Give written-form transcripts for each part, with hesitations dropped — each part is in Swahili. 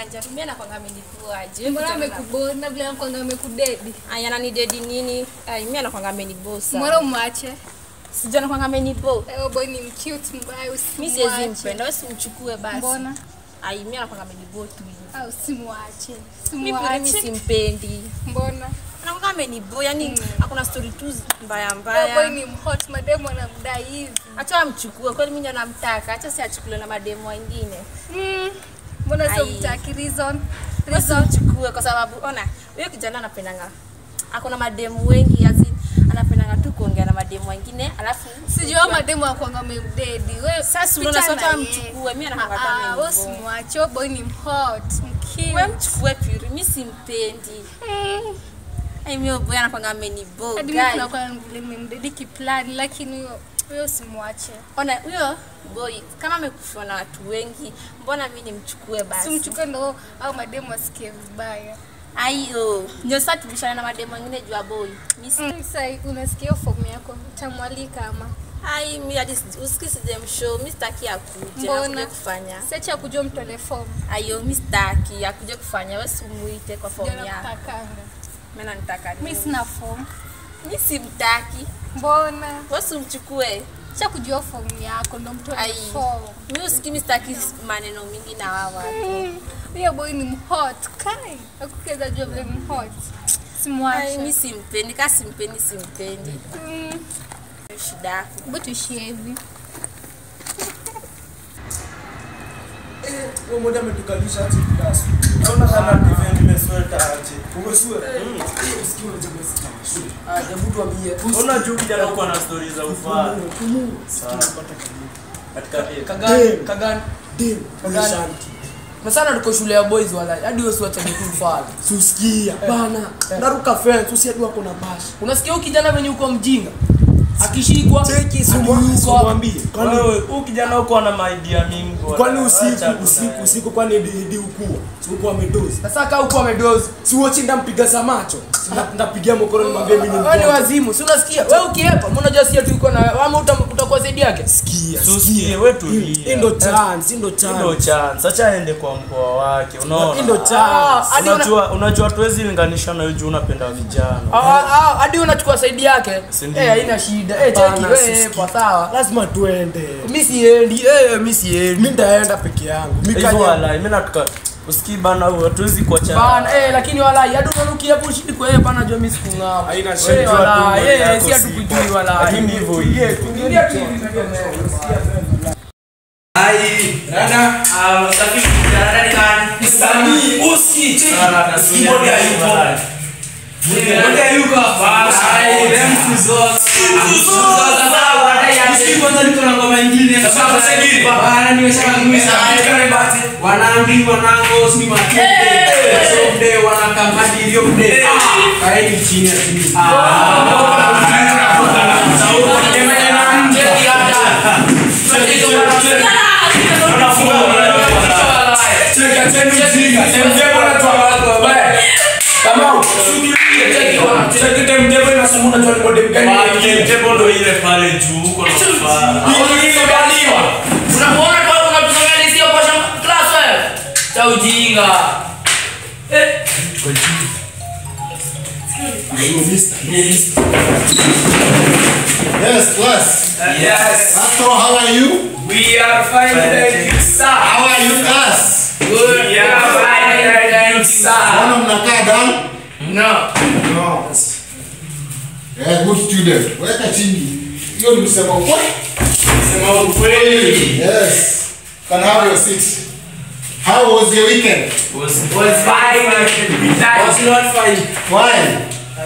ujanja. Mimi nakwanga amenipoaje. Mbona amekubona vile anakwanga amekudedi? Aya ananidedi nini? Mimi nakwanga amenibosa. Mbona umwache? Sijui nakwanga amenibo. Boy ni cute mbaya usimwache. Mimi siwezi mpenda, wewe simchukue basi. Mbona? Mimi nakwanga amenibo tu. Usimwache. Mimi simpendi. Mbona? Nakwanga amenibo, yani hakuna story tu mbaya mbaya. Boy ni hot, mademo anamdai hivi. Acha amchukue, kwani mimi ndo namtaka. Acha si achukue na mademo wengine. Mbona sio mtaki reason? Chukue kwa sababu ona, huyo kijana anapendanga. Akona mademu wengi anapendanga tu kuongea na mademu wengine, alafu sijua mademu akwanga amemdedi. Wewe sasa unaona sote mchukue, mimi nakwanga kama wewe usimwache, boy ni hot, mkini. Wewe mchukue pure, mimi simpendi. Mimi boy anakwanga amenibo. Hadi mimi tunakuwa nimemdedi kiplan, lakini huyo usimwache. Ona huyo boy kama amekufa na watu wengi, mbona mimi nimchukue basi? Simchukue ndo au mademu asikie vibaya. Ayo, ndio sasa tubishana na mademo wengine jua boy. Mimi sasa unasikia form yako, utamwalika ama? Mimi hadi usikisi dem show, mimi sitaki akuje na kufanya. Sasa cha kujua mtole form. Ayo, mimi sitaki akuje kufanya, wewe simuite kwa form yako. Mimi nataka. Mimi sina form. Mimi simtaki. Mbona? Wewe simchukue. Cha kujua form yako ndo mtole form. Mimi usikimi sitaki maneno mingi na wao watu. Huyo boy ni hot, kai. Akukeza jua vile ni hot. Simwache. Mimi simpendi, kasi simpendi. Shida. Butu hivi. Wewe moja umetukalisha hadi class. Naona sana defend nimesweta aje. Umesweta? Usikii unajua sisi. Jabu tuambie. Ona juu kijana uko na stories za ufaa. Sawa. Katika Kagan. Masana tuko shule ya boys wala hadi wewe usiwache kufala. Usikia bana. Naruka fence usiadua kuna bash. Unasikia huyu kijana mwenye uko mjinga? Akishikwa cheki simwambie. Wewe huyu kijana uko na idea mingi. Kwani usiku kwani hadi ukua. Sikuwa amedozi. Sasa kaa huko amedozi. Si wote ndampiga za macho. Ndapigia mkono nimwambie mimi ni mtu. Wewe ni wazimu. Si unasikia? Wewe ukiepa, mbona unajua sisi tuko na ama utakuwa zaidi yake? Sikia wewe tulia. Ndio chance. Acha aende kwa mkoa wake. Unaona? Ndio chance. Unajua tuwezi linganisha na yule unapenda vijana. Hadi unachukua zaidi yake. Haina shida. Cheki wewe kwa sawa. Lazima tuende. Mimi siendi. Mimi ndaenda peke yangu. Mimi nataka usikii bana wewe hatuwezi kuacha. Bana lakini walai hadi unarukia hapo ushindi kwa yeye bana jua mimi sikungama. Haina shida. Si hatukujui walai. Lakini hivyo Tuingia tu hivi Rada, wasafiri rada ni gani? Sami, usi, cheki. Keyboard ya yuko. Keyboard ya yuko. Ai, them kuzoza. Kwanza niko na ngoma nyingine. Sasa segiri. Bana nimeshakumisha. Wanangi wanango si makete. Someday wanakamati hiyo day. Kaeni chini ya chini. Ndo ile pale juu huko na faa. Unamuona kwa unatusomalizia kwa class wewe. Cha ujinga. Yes, class. Yes. After how are you? We are fine, thank you, sir. How are you, class? Good. We are fine, thank you, sir. Mbona mnakaa down? No. No. Good student. Weka chini. Hiyo ni kusema ukweli. Sema ukweli. Yes. Can I have your seat? How was your weekend? Was fine. Was not fine. Fine.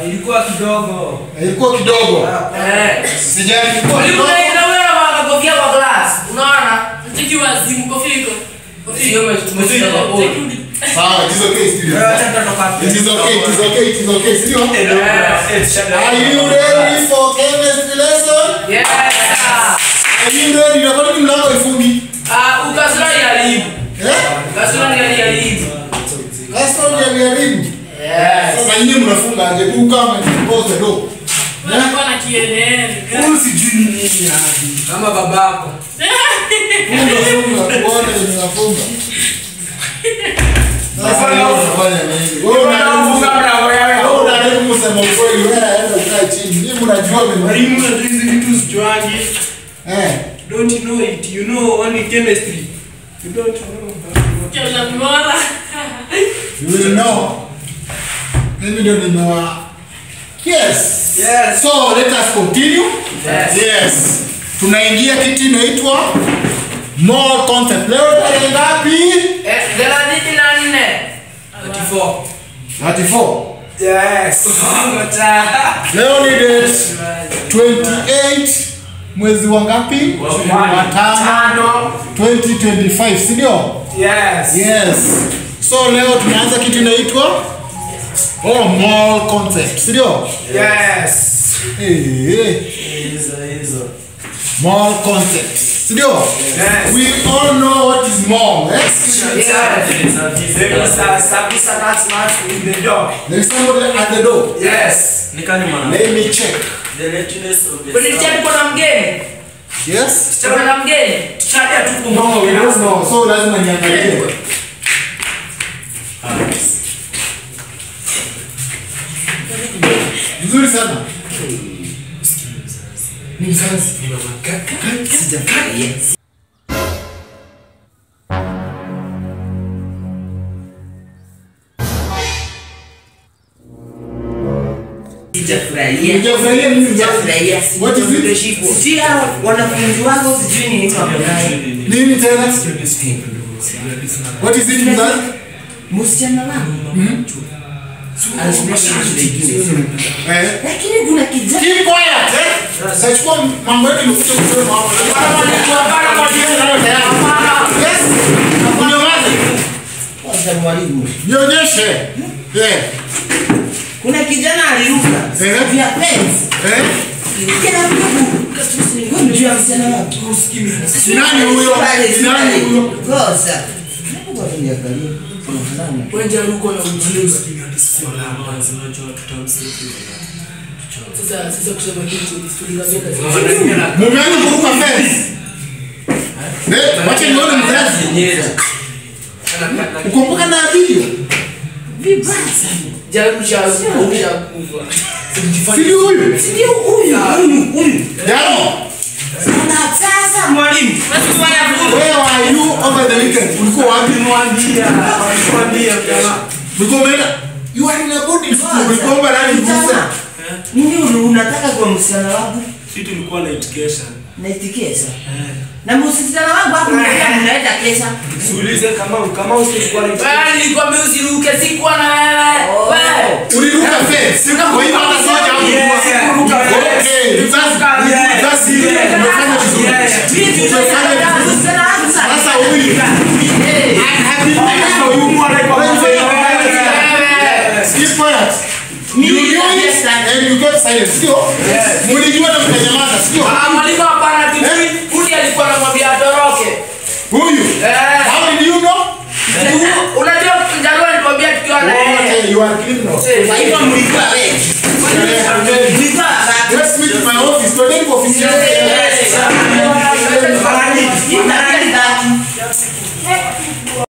Ilikuwa kidogo. Ilikuwa kidogo. Sijali ilikuwa kidogo. Na wewe wakakofia kwa class. Unaona? Mtiki wazimu kofiko. Sio umeshinda kwa board. Sawa, it is okay student. It is okay. See you. Are you ready for chemistry lesson? Yes. Are you ready? Unataka mlango ifungi? Ukasura ya libu. Ukasura ya libu. Kasoro ya libu. Yes. Sasa nyinyi mnafunga aje tu kama close the door. Unakuwa na kieneni. Usijui nini hadi. Kama babako. Funga kuona ninafunga. unafanya nini? Wewe Unafunga mlango yao. wewe unajaribu kusema ukweli, wewe aenda ukae chini. Mimi mnajua mimi. Mwalimu na hizi vitu sijuangi. Eh. Don't you know it? You know only chemistry. You don't know. Kila mara. You will know. Mimi ndio nimewa. Yes. Yes. So let us continue. Yes. Yes. Tunaingia kitu inaitwa mall concept. Leo tarehe ngapi? 34. 34. Yes. Leo ni date 28 mwezi wa ngapi? Wa tano 2025, si ndio? Yes. Yes. So leo tunaanza kitu inaitwa mall concept, si ndio? Yes. Hizo. Mall concept, si ndio? Yes. We all know what is mall, yes? There is a Sabisa that's not in the door. There is somebody at the door. Yes. Nikani mwana. Let me check. The lateness of the Kwani tena tuko na mgeni? Yes? Tuko na mgeni. Chadia tu No, we don't know. So lazima niangalie. Nzuri sana. ni mzazi. Ni mama kaka. Sijakaa. Sijafurahia. Hujafurahia nini mzazi? Sijafurahia. What is it? Sijui hao wanafunzi wako sijui nini wamefanya. Nini tena? What is it mzazi? Msichana wangu. Anasomea shule ingine. Lakini kuna kijana. Keep quiet, eh? Sachukua mambo yetu nimekuja kusema hapo. Yes. Unyamaze. Kwanza mwalimu. Nionyeshe. Yeah. Kuna kijana aliruka. Vya penzi. Kijana mdogo. Wewe unajua msichana wangu. Nani huyo? Nani huyo? Kosa. Hebu niangalie. Wenja ruko na ujuzi. Sasa kusema kitu tuliwazeka. Mumeanza kuruka fence. Wacha nione mzazi. Ukumbuka na video? Vibaya sana. Jaribu cha kufa. Si huyu? Ndio huyu. Jaro. Sana sasa mwalimu. Where are you over the weekend? Ulikuwa wapi? Mwambia jamaa. Ulikuwa umeenda? You are in a boarding school. Ulikuwa umeenda nani kusa? Nini unataka kwa msichana wangu? Sisi tulikuwa na education. Naitikesa. Na msichana wangu hapo mnaenda kesa. Siulize kama usikuwa na Wewe nilikwambia usiruke sikuwa na wewe. Uliruka fence. Kwa hiyo hata soja hapo. Okay. Mzazi umefanya vizuri. Sasa huyu. Keep quiet. You knew it and you got silent. Sio? Mlijua na mkanyamaza, sio? Mwalimu hapana tujui. Kudi alikuwa anamwambia atoroke. Huyu. How did you know? Unajua Jaruo alituambia tukiwa na yeye. Okay, you are criminal. Kwa hivyo mlikuwa wewe. Let's meet in my office. Tuende kwa ofisi yangu. Yes.